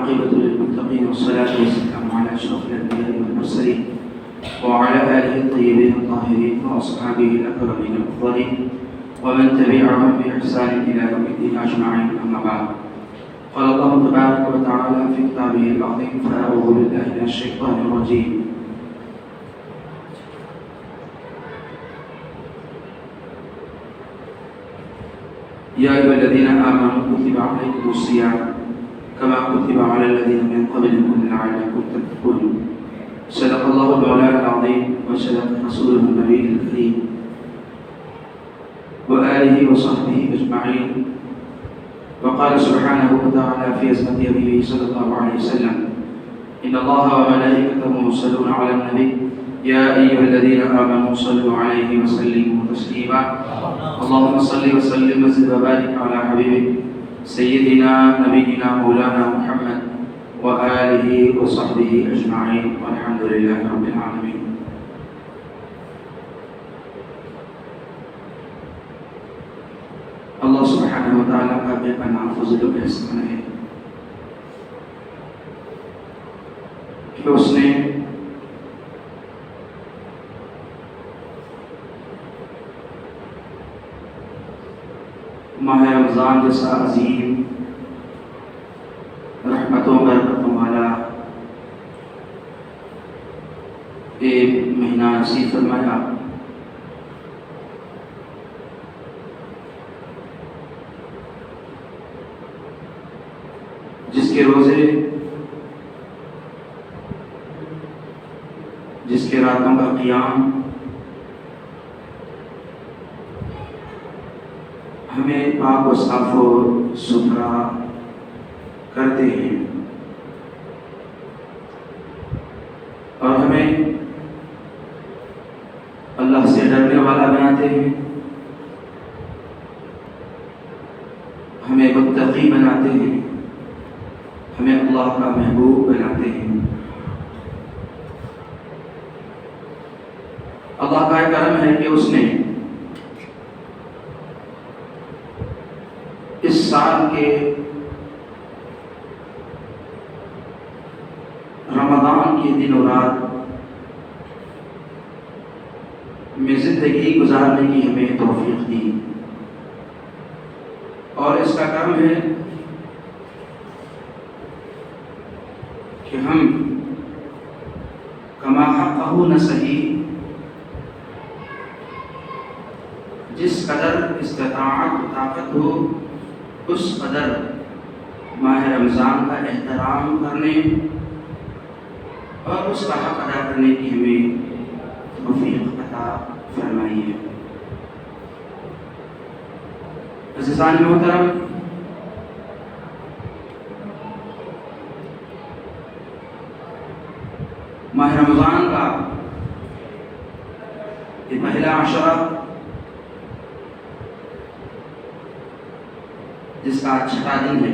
والعاقبة للمتقين والصلاة والسلام على أشرف الأنبياء والمرسلين وعلى آله الطيبين الطاهرين وأصحابه الأكرمين الأفضلين ومن تبعهم بإحسان إلى يوم الدين أجمعين. أما بعد، قال الله تبارك وتعالى في كتابه العظيم: فأعوذ بالله من الشيطان الرجيم. يا أيها الذين آمنوا كتب عليكم الصيام كما كتب على الذين من قبلكم لعلكم تتقون. صدق الله المولانا العظيم وصدق رسوله النبي الكريم وآله وصحبه أجمعين. وقال سبحانه وتعالى في عزة حبيبه صلى الله عليه وسلم: إن الله وملائكته يصلون على النبي يا أيها الذين آمنوا صلوا عليه وسلموا تسليما. اللهم صل وسلم وزد وبارك على حبيبك سيدنا نبينا مولانا محمد وآله وصحبه أجمعين والحمد لله رب العالمين. اللہ سبحانہ و تعالیٰ کا بے پناہ فضل و احسان ہے کہ اس نے ماہ رمضان جیسا عظیم رحمتوں برکتوں والا ایک مہینہ نصیب فرمایا، جس کے روزے، جس کے راتوں کا قیام ہمیں پاک و صاف و ستھرا کرتے ہیں اور ہمیں اللہ سے ڈرنے والا بناتے ہیں، ہمیں متقی بناتے ہیں، ہمیں اللہ کا محبوب بناتے ہیں۔ اللہ کا کرم ہے کہ اس نے اس سال کے رمضان کے دن و رات میں زندگی گزارنے کی ہمیں توفیق دی، اور اس کا کرم ہے کہ ہم کما حقہ نہ صحیح، جس قدر استطاعت و طاقت ہو اس قدر ماہ رمضان کا احترام کرنے اور اس کا حق ادا کرنے کی ہمیں توفیق عطا فرمائی ہے۔ عزیزان محترم، ماہ رمضان کا یہ پہلا عشرہ، جس کا چھٹا دن ہے،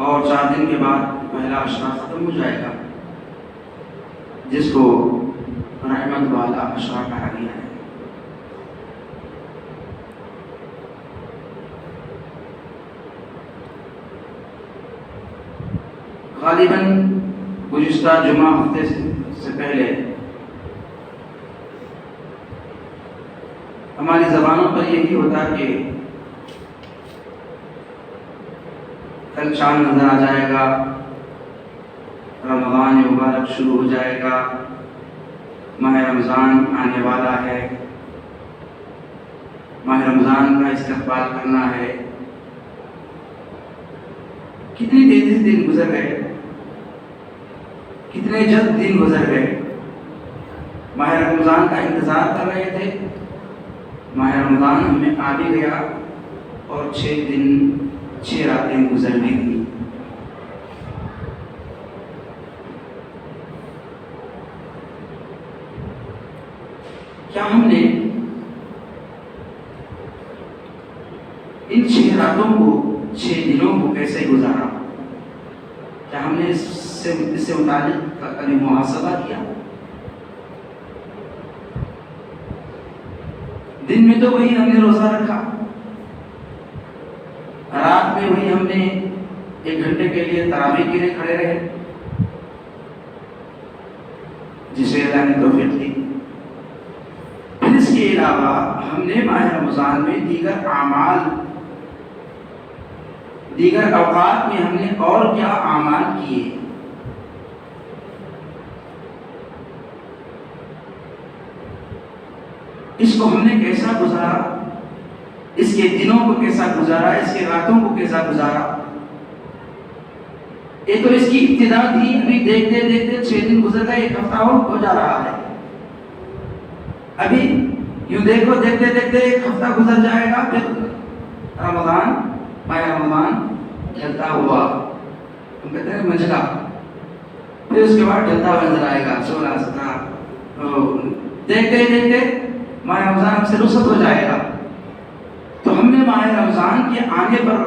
اور 4 دن کے بعد پہلا عشرہ ختم ہو جائے گا، جس کو رحمت والا عشرہ کہا گیا ہے۔ غالباً گزشتہ جمعہ ہفتے سے پہلے ہماری زبانوں پر یہی ہوتا کہ کل چاند نظر آ جائے گا، رمضان مبارک شروع ہو جائے گا، ماہ رمضان آنے والا ہے، ماہ رمضان کا استقبال کرنا ہے۔ کتنی تیزی سے دن گزر گئے، کتنے جلد دن گزر گئے۔ ماہ رمضان کا انتظار کر رہے تھے، ماہ رمضان ہمیں آ بھی گیا اور 6 دن 6 راتیں گزر بھی گئی۔ کیا ہم نے ان 6 راتوں کو، 6 دنوں کو کیسے گزارا؟ کیا ہم نے اس سے متعلق کبھی محاسبہ کیا؟ دن میں تو وہی ہم نے روزہ رکھا، رات میں وہی ہم نے 1 گھنٹے کے لیے تراویح کے لیے کھڑے رہے، جسے اللہ نے توفیق دی۔ پھر اس کے علاوہ ہم نے ماہ رمضان میں دیگر اعمال، دیگر اوقات میں ہم نے اور کیا اعمال کیے؟ اس کو ہم نے کیسا گزارا، اس کے دنوں کو کیسا گزارا، اس کے راتوں کو کیسا گزارا؟ یہ تو اس کی ابتدا تھی، ابھی دیکھتے دیکھتے 6 دن گزر گئے، 1 ہفتہ ہو جا رہا ہے۔ ابھی یوں دیکھو دیکھتے دیکھتے 1 ہفتہ گزر جائے گا، پھر رمضان، ماہ رمضان ڈھلتا ہوا، ہم کہتے ہیں منجلا، پھر اس کے بعد ڈھلتا ہوا نظر آئے گا 16 17، دیکھتے دیکھتے ماہ رمضان ہم سے رخصت ہو جائے گا۔ تو ہم نے ماہ رمضان کے آنے پر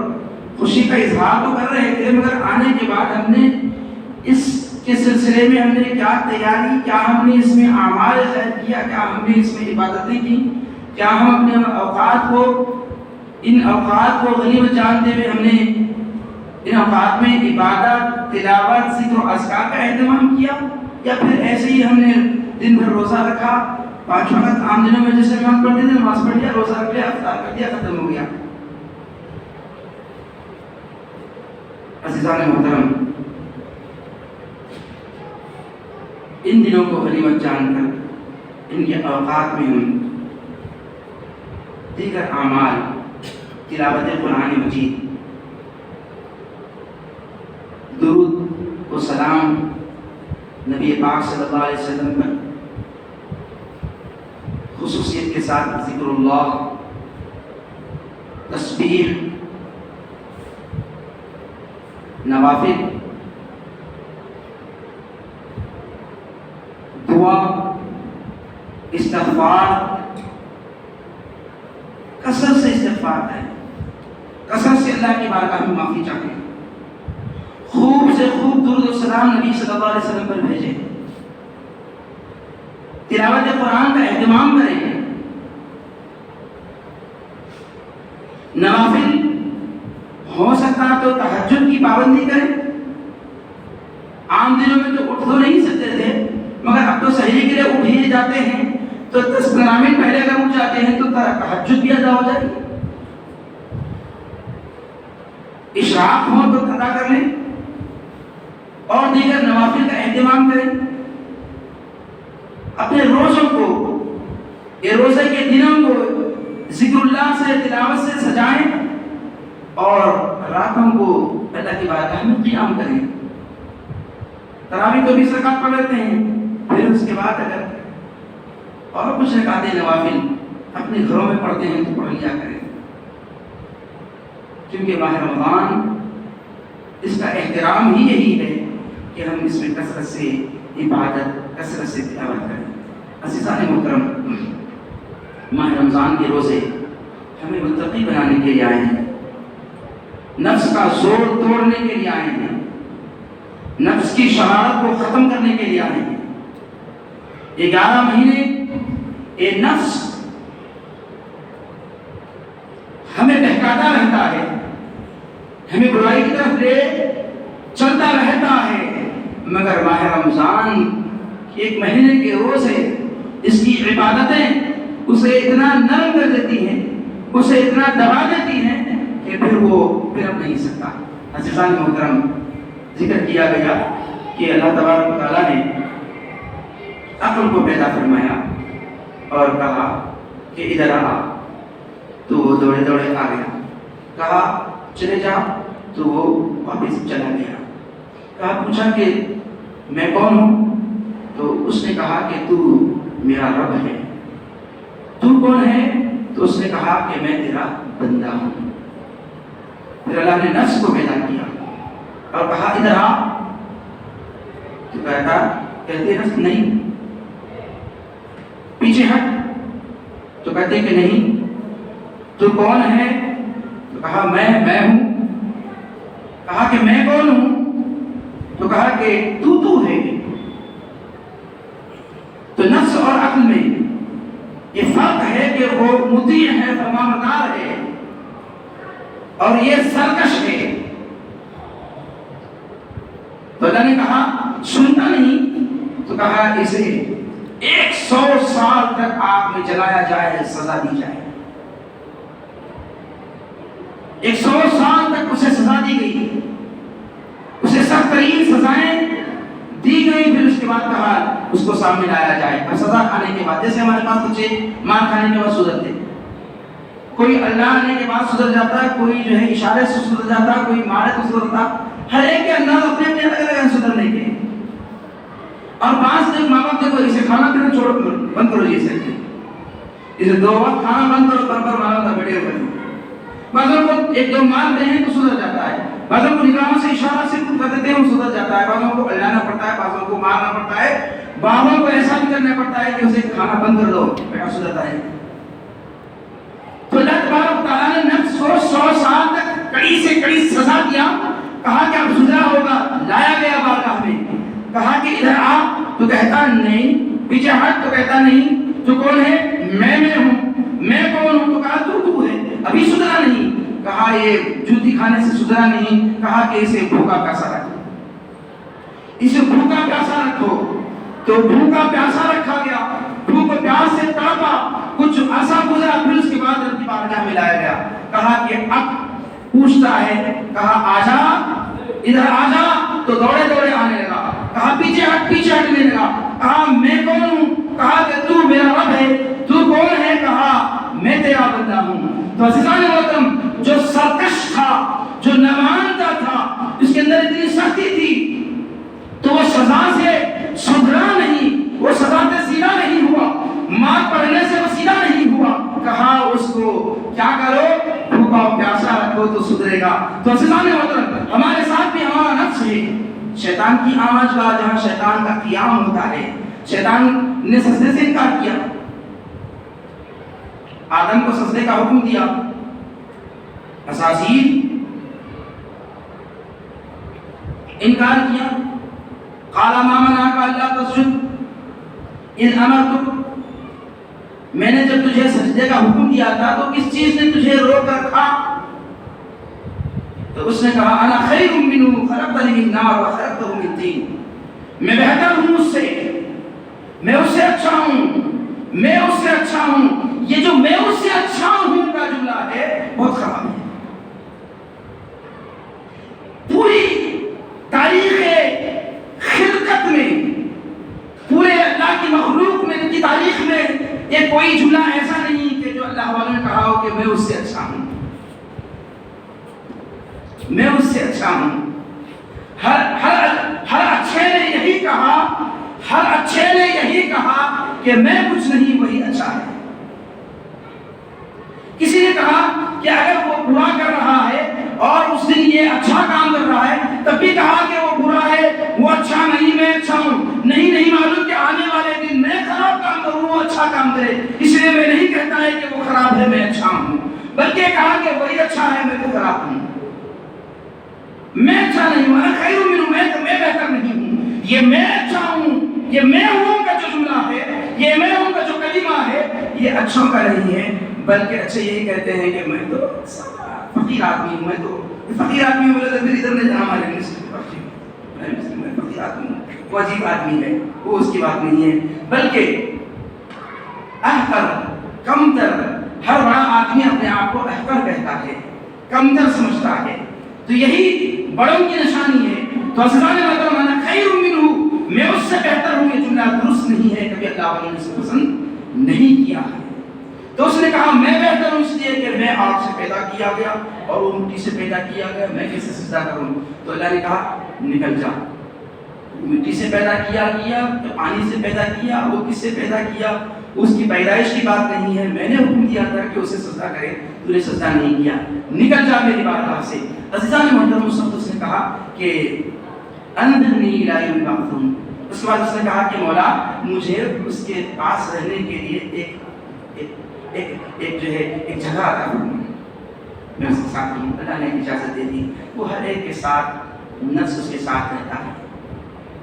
خوشی کا اظہار تو کر رہے تھے، مگر آنے کے بعد ہم نے اس کے سلسلے میں ہم نے کیا تیاری، کیا ہم نے اس میں اعمال خیر کیا، کیا ہم نے اس میں عبادتیں کی، کیا ہم اپنے اوقات کو، ان اوقات کو غنیمت جانتے ہوئے ہم نے ان اوقات میں عبادت، تلاوت، ذکر و اذکار کا اہتمام کیا، یا پھر ایسے ہی ہم نے دن بھر روزہ رکھا، 5 وقت عام دنوں میں جیسے نماز پڑھتے تھے نماز پڑھ لیا، روزہ رکھ لیا، افطار کر دیا، ختم ہو گیا۔ عزیزان محترم، ان دنوں کو غنیمت جان کر ان کے اوقات میں ہم دیگر اعمال، تلاوت قرآن مجید، درود و سلام نبی پاک صلی اللہ علیہ وسلم پر، خصوصیت کے ساتھ ذکر اللہ، تسبیح، نوافل، دعا، استغفار، کثرت سے استغفار کریں، کثرت سے اللہ کی بارگاہ میں معافی چاہیں، خوب سے خوب درود و سلام نبی صلی اللہ علیہ وسلم پر بھیجیں، تلاوت قرآن کا اہتمام کریں، نوافل ہو سکتا تو تہجد کی پابندی کریں۔ عام دنوں میں تو اٹھ تو نہیں سکتے تھے، مگر اب تو سحری کے لیے اٹھ ہی جاتے ہیں، تو 10-15 منٹ پہلے اگر اٹھ جاتے ہیں تو تہجد بھی ادا ہو جائے گی۔ اشراق ہو تو ادا کر لیں، اور دیگر نوافل کا اہتمام کریں۔ اپنے روزوں کو، یہ روزے کے دنوں کو ذکر اللہ سے، تلاوت سے سجائیں، اور راتوں کو اللہ کی بارگاہ میں قیام کریں۔ تراویح تو 20 رکعت پڑھ لیتے ہیں، پھر اس کے بعد اگر اور کچھ رکعتیں نوافل اپنے گھروں میں پڑھتے ہیں تو پڑھ لیا کریں، کیونکہ ماہ رمضان اس کا احترام ہی یہی ہے کہ ہم اس میں کثرت سے عبادت، کثرت سے تلاوت کریں۔ عزیزان محترم، ماہ رمضان کے روزے ہمیں متقی بنانے کے لیے آئے ہیں، نفس کا زور توڑنے کے لیے آئے ہیں، نفس کی شرارت کو ختم کرنے کے لیے آئے ہیں۔ 11 مہینے یہ نفس ہمیں بہکاتا رہتا ہے، ہمیں برائی کی طرف لے چلتا رہتا ہے، مگر ماہ رمضان ایک مہینے کے روزے، اس کی عبادتیں اسے اتنا نرم کر دیتی ہیں، اسے اتنا دبا دیتی ہیں کہ پھر وہ پھر اب نہیں سکتا۔ عزیزان محترم، ذکر کیا گیا کہ اللہ تبارک و تعالیٰ نے عقل کو پیدا فرمایا اور کہا کہ ادھر آ، تو وہ دوڑے دوڑے آ گیا، کہا چلے جا، تو وہ واپس چلا گیا، کہا پوچھا کہ میں کون ہوں، تو اس نے کہا کہ تو میرا رب ہے۔ تو کون ہے؟ تو اس نے کہا کہ میں تیرا بندہ ہوں۔ پھر اللہ نے نفس کو پیدا کیا اور کہا ادھر آ، تو کہتے نفس نہیں، پیچھے ہٹ، تو کہتے کہ نہیں۔ تو کون ہے؟ تو کہا میں ہوں۔ کہا کہ میں کون ہوں؟ تو کہا کہ تو ہے۔ تو نفس اور عقل میں یہ فرق ہے کہ وہ مطیع ہے، فرمانبردار ہے، اور یہ سرکش ہے، تو اللہ نے کہا سنتا نہیں، تو کہا اسے 100 سال تک آگ میں جلایا جائے، سزا دی جائے۔ 100 سال تک اسے سزا دی گئی، اسے سخت ترین سزائیں دی گئی۔ پھر اس کے بعد کہا اس کو سامنے لایا جائے۔ اب سزا کھانے کے بعد، جیسے ہمارے پاس بچے مار کھانے کے بعد سدھرتے، کوئی اللہ آنے کے بعد سدھر جاتا ہے، کوئی جو ہے اشارے سے سدھر جاتا ہے، کوئی مارے تو سدھرتا۔ ہر ایک کے انداز اپنے اپنے الگ الگ ہیں سدھرنے کے۔ اور بعض لوگ ماں باپ دیکھو اسے کھانا پینا چھوڑو، بند کرو، یہ سکتے اسے 2 وقت کھانا بند کرو، پر مارا تھا بیٹے ہوئے۔ بعضوں کو 1-2 مارتے ہیں تو سدھر جاتا ہے، بعضوں کو نگاہوں سے اشارہ سے کچھ کر دیتے ہیں وہ سدھر جاتا ہے، بعضوں کو ہلانا پڑتا ہے، بعضوں کو مارنا پڑتا ہے، بعضوں کو ایسا بھی کرنا پڑتا ہے کہ اسے کھانا بند کر دو، بیٹا سدھرتا ہے۔ تو اللہ تبارک و تعالیٰ نے نفس کو 100 سال تک کڑی سے کڑی سزا دیا، کہا کہ اب سدھرا ہوگا، لایا گیا بارگاہ میں، کہا کہ ادھر آ، تو کہتا نہیں، پیچھے ہٹ، تو کہتا نہیں، تو کون ہے؟ میں ہوں۔ میں کون ہوں؟ تو کہا تو ہے، ابھی سدھرا نہیں۔ کہا یہ جوتی کھانے سے سدھرا نہیں، کہا کہ اسے بھوکا پیاسا رکھو، اسے بھوکا پیاسا رکھو۔ تو بھوکا پیاسا رکھا گیا، بھوک و پیاس سے تڑپا، کچھ عرصہ گزرا، پھر اس کے بعد رب کی بارگاہ میں لایا گیا۔ کہا کہ اب پوچھتا ہے، کہا آجا، ادھر آجا، تو دوڑے دوڑے آنے لگا، کہا پیچھے ہٹ، پیچھے ہٹنے لگا، کہا میں کون ہوں؟ کہا کہ تو میرا رب ہے۔ تو کون ہے؟ کہا میں تیرا بندہ ہوں۔ تو عزیزان محترم، جو سرکش تھا، جو نامانتا تھا، اس کے اندر اتنی سختی تھی، تو وہ سزا سے سدھرا نہیں، وہ سزا سے سیدھا نہیں ہوا، مار پڑنے سے وہ سیدھا نہیں ہوا۔ کہا اس کو کیا کرو؟ بھوکا و پیاسا رکھو تو سدھرے گا۔ تو عزیزان محترم، ہمارے ساتھ بھی ہمارا نفس ہے، شیطان کی آماج کا، جہاں شیطان کا قیام ہوتا ہے۔ شیطان نے سجدے سے انکار کیا، آدم کو سجدے کا حکم دیا، اساسیل انکار کیا، قال ما منعك الا تسجد اذ امرتك، میں نے جب تجھے سجدے کا حکم دیا تھا تو کس چیز نے تجھے روک رکھا؟ تو اس نے کہا انا خیر منه خلقتني من نار وخلقته من طين، میں بہتر ہوں اس سے، میں اس سے اچھا ہوں، میں اس سے اچھا ہوں۔ یہ جو میں اس سے اچھا ہوں کا جملہ ہے بہت خراب ہے۔ پوری تاریخ خلقت میں، پورے اللہ کی مخلوق میں، کی تاریخ میں یہ کوئی جملہ ایسا نہیں کہ جو اللہ والوں نے کہا ہو کہ میں اس سے اچھا ہوں، میں اس سے اچھا ہوں۔ ہر اچھے نے یہی کہا، ہر اچھے نے یہی کہا کہ میں کچھ نہیں، وہی اچھا ہے۔ کسی نے کہا کہ اگر وہ برا کر رہا ہے اور اس دن یہ اچھا کام کر رہا ہے، تب بھی کہا کہ وہ برا ہے، وہ اچھا نہیں، میں اچھا ہوں۔ نہیں معلوم کہ آنے والے دن میں خراب کام کروں، وہ اچھا کام کرے، اس لیے میں نہیں کہتا ہے کہ وہ خراب ہے، میں اچھا ہوں، بلکہ کہا کہ وہی اچھا ہے، میں تو خراب ہوں، میں اچھا نہیں ہوں، انا خیر منہ، میں بہتر نہیں ہوں۔ یہ میں اچھا ہوں، یہ میں ہوں کا جو جملہ ہے، یہ میں ہوں کا جو کلمہ ہے، یہ اچھوں کا نہیں ہے، بلکہ اچھے یہی کہتے ہیں کہ میں تو فقیر آدمی ہوں، میں تو فقیر آدمی ہوں، بولے تو پھر ادھر نہیں جانا، ہمارے میں فقیر آدمی ہوں، وہ عجیب آدمی ہے، وہ اس کی بات نہیں ہے، بلکہ احقر، کمتر، ہر بڑا آدمی اپنے آپ کو احقر کہتا ہے، کمتر سمجھتا ہے، تو یہی بڑوں کی نشانی ہے۔ تو عزیزان محترم، انا خیر منہ، میں اس سے بہتر ہوں، یہ جملہ درست نہیں ہے، کبھی اللہ والوں نے اسے پسند نہیں کیا ہے۔ تو اس نے کہا میں بہتر ہوں اس لیے کہ میں آگ سے پیدا کیا گیا اور وہ مٹی سے پیدا کیا گیا، میں کیسے سجدہ کروں؟ تو اللہ نے کہا نکل جا، مٹی سے پیدا کیا پانی سے پیدا کیا، وہ کس سے پیدا کیا؟ اس کی پیدائش کی بات نہیں ہے، میں نے حکم دیا تھا کہ اسے سجدہ کرے، تو نے سجدہ نہیں کیا، نکل جا میری بارگاہ سے۔ عزیزان محترم، اس وقت اس نے کہا کہ انظرنی الی یوم یبعثون، اس کے بعد اس نے کہا کہ مولا مجھے اس کے پاس رہنے کے لیے ایک جو ہے ایک جگہ عطا فرما، میں اس کے ساتھ ہوں۔ اللہ نے اجازت دے دی، وہ ہر ایک کے ساتھ، نفس اس کے ساتھ رہتا ہے،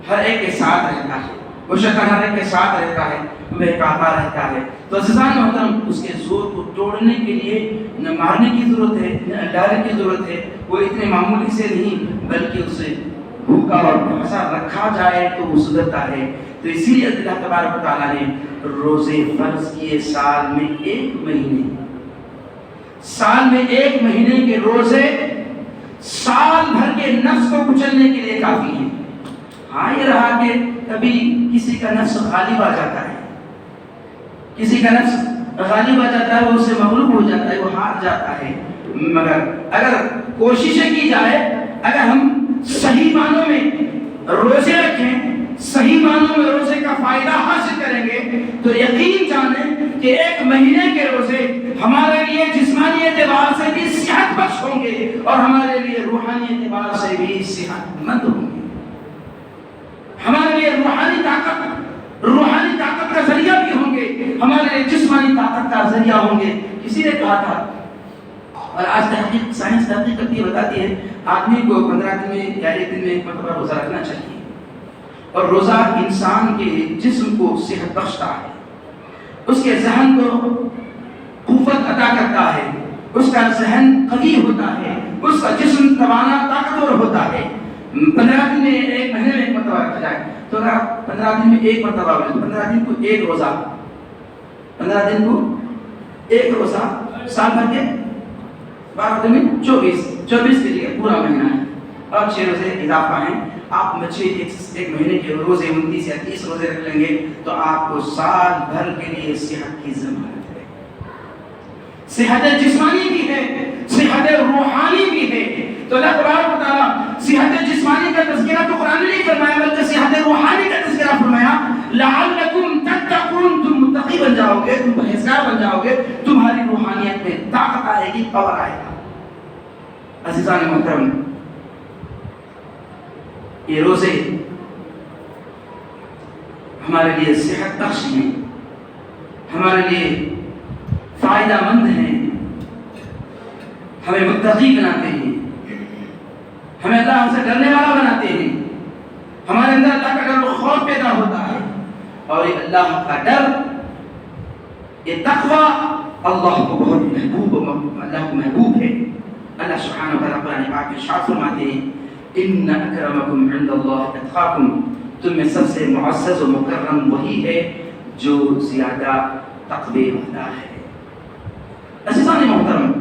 ہر ایک کے ساتھ رہتا ہے، وہ شیطان ہر ایک کے ساتھ رہتا ہے، وہ کہتا رہتا ہے۔ تو عزیزان محترم، اس کے زور کو توڑنے کے لیے نہ مارنے کی ضرورت ہے، نہ ڈالنے کی ضرورت ہے، وہ اتنے معمولی سے نہیں بلکہ اسے بھوکا اور پیاسا رکھا جائے تو وہ سدھرتا ہے. تو اسی لیے اللہ تبارک و تعالیٰ نے روزے فرض کیے سال میں 1 مہینے. سال میں 1 مہینے کے روزے سال بھر کے نفس کو کچلنے کے لیے کافی ہیں. ہاں یہ رہا کہ کبھی کسی کا نفس غالب آ جاتا ہے, کسی کا نفس غالب آ جاتا ہے, وہ اس سے مغلوب ہو جاتا ہے, وہ ہار جاتا ہے. مگر اگر کوششیں کی جائے, اگر ہم صحیح معنوں میں روزے رکھیں, صحیح معنوں میں روزے کا فائدہ حاصل کریں گے, تو یقین جانیں کہ 1 مہینے کے روزے ہمارے لیے جسمانی اعتبار سے بھی صحت بخش ہوں گے اور ہمارے لیے روحانی اعتبار سے بھی صحت مند ہوں گے. ہمارے لیے روحانی طاقت کا ذریعہ بھی ہوں گے, ہمارے لیے جسمانی طاقت کا ذریعہ ہوں گے. کسی نے کہا تھا, اور آج تحقیق سائنس تحقیق یہ بتاتی ہے, آدمی کو 15 دن میں یا 1 دن میں 1 مرتبہ روزہ رکھنا چاہیے. اور روزہ انسان کے جسم کو صحت بخشتا ہے, اس کے ذہن کو قوت عطا کرتا ہے, اس کا ذہن قوی ہوتا ہے, اس کا جسم توانا طاقتور ہوتا ہے. 15 دن میں 1 مہینے میں 1 مرتبہ رکھا جائے تو اگر آپ 15 دن میں 1 مرتبہ ہوئے تو 15 دن کو 1 روزہ, 15 دن کو 1 روزہ, سال بھر کے 12 دن میں 24 کے لیے پورا مہینہ ہے, اور 6 روزے اضافہ ہیں. آپ بچے 1 مہینے کے روزے 29 یا 30 روزے رکھ لیں گے تو آپ کو سال بھر کے لیے صحت کی ضمانت ہے. صحت جسمانی بھی ہے, صحت روحانی بھی ہے. تو اللہ تبارک و تعالیٰ صحت جسمانی کا تذکرہ تو قرآن نے نہیں فرمایا, بلکہ صحت روحانی کا تذکرہ فرمایا. لعلکم تتقون, تم متقی بن جاؤ گے, تم پرہیزگار بن جاؤ گے, تمہاری روحانیت میں طاقت آئے گی, پاور آئے گا. عزیزان محترم, یہ روزے ہمارے لیے صحت بخش ہیں, ہمارے لیے فائدہ مند ہیں, ہمیں متقی بناتے ہیں, ہمیں اللہ سے ڈرنے والا بناتے ہیں, ہمارے اندر اللہ کا ڈر و خوف پیدا ہوتا ہے. اور یہ اللہ کا ڈر, یہ تقوی اللہ کو بہت محبوب ہے. اللہ سبحانہ و تعالیٰ قرآن پاک میں ارشاد فرماتے ہیں, ان اکرمکم عند اللہ اتقاکم, تم میں سب سے معزز و مکرم وہی ہے جو زیادہ تقوی والا ہے. عزیزان محترم,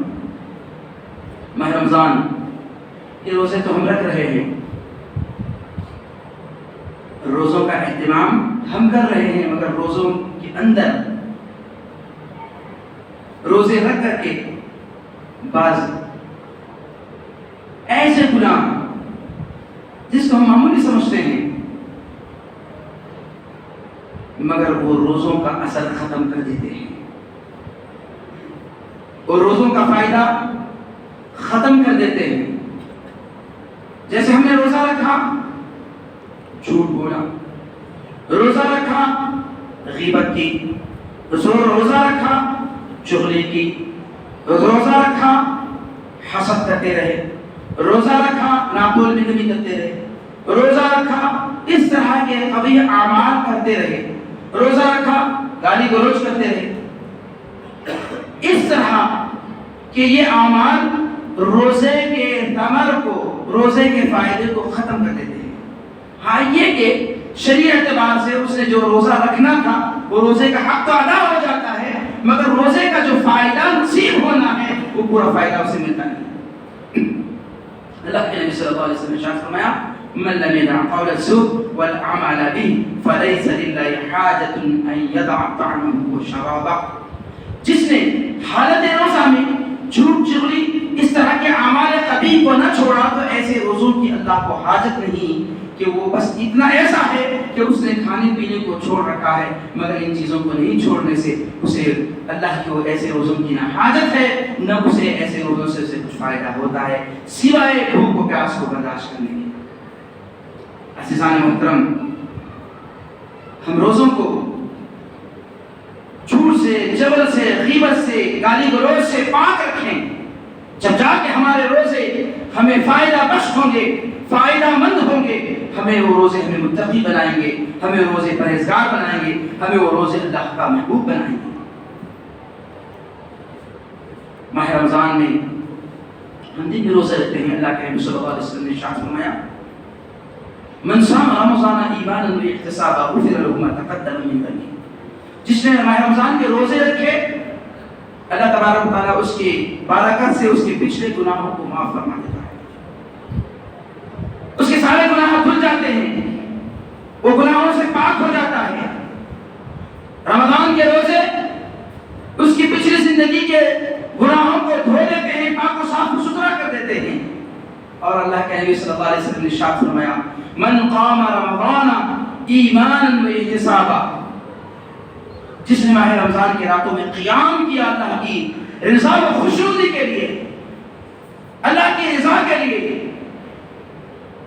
ماہ رمضان یہ روزے تو ہم رکھ رہے ہیں, روزوں کا اہتمام ہم کر رہے ہیں, مگر روزوں کے اندر روزے رکھ کر کے بعض ایسے گناہ جس کو ہم معمولی سمجھتے ہیں, مگر وہ روزوں کا اثر ختم کر دیتے ہیں, اور روزوں کا فائدہ ختم کر دیتے ہیں. جیسے ہم نے روزہ رکھا جھوٹ بولا, روزہ رکھا غیبت کی, روزہ رکھا چغلی کی, روزہ رکھا حسد کرتے رہے, روزہ رکھا ناپول بندگی کرتے رہے, روزہ رکھا اس طرح کے قبیح اعمال کرتے رہے, روزہ رکھا گالی گلوچ کرتے رہے. اس طرح کہ یہ اعمال روزے کے ثمر کو, روزے کے فائدے کو ختم کر دیتے ہیں. ہاں یہ کہ شرعی اعتبار سے اس نے جو روزہ رکھنا تھا وہ روزے کا حق تو ادا ہو جاتا ہے, مگر روزے کا جو فائدہ نصیب ہونا ہے وہ پورا فائدہ اسے ملتا نہیں. اللہ کے نبی صلی اللہ علیہ وسلم نے ارشاد فرمایا, من لم يدع قول الزور والعمل به فليس لله حاجة ان يدع طعمه وشرابه. جس نے حالت روزہ میں جھوٹ چغلی اس طرح کے اعمال قبیح کو نہ چھوڑا تو ایسے روزوں کی اللہ کو حاجت نہیں کہ وہ بس اتنا ایسا ہے کہ اس نے کھانے پینے کو چھوڑ رکھا ہے, مگر ان چیزوں کو نہیں چھوڑنے سے اسے اللہ کو ایسے روزوں کی نہ حاجت ہے نہ اسے ایسے روزوں سے اسے کچھ فائدہ ہوتا ہے سوائے بھوک و پیاس کو برداشت کرنے کے. عزیزان محترم, ہم روزوں کو جھوٹ سے, جبر سے, غیبت سے, گالی گلوچ سے پاک رکھیں, جب جا کے ہمارے روزے ہمیں فائدہ بخش ہوں گے, فائدہ مند ہوں گے, ہمیں وہ روزے ہمیں متقی بنائیں گے, ہمیں روزے پرہیزگار بنائیں گے, ہمیں وہ روزے اللہ کا محبوب بنائیں گے. ماہ رمضان میں ہم دن بھی روزے رکھتے ہیں. اللہ کے نبی صلی اللہ علیہ وسلم نے ارشاد فرمایا, من صام رمضان ایمانا واحتسابا غفر له ما تقدم من ذنبه. جس نے ماہ رمضان کے روزے رکھے اللہ تبارک و تعالیٰ اس کی برکت سے اس کے پچھلے گناہوں کو معاف فرما دیتا ہے. اس کے سارے گناہ دھل جاتے ہیں، وہ گناہوں سے پاک ہو جاتا ہے. رمضان کے روزے اس کی پچھلی زندگی کے گناہوں کو دھو دیتے ہیں، پاک و صاف و ستھرا کر دیتے ہیں. اور اللہ کے نبی صلی اللہ علیہ وسلم نے ارشاد فرمایا من قام رمضان ایمانا واحتسابا، جس نے ماہ رمضان کی راتوں میں قیام کیا اللہ کی رضا و خوشنودی کے لیے، اللہ کی رضا کے لیے،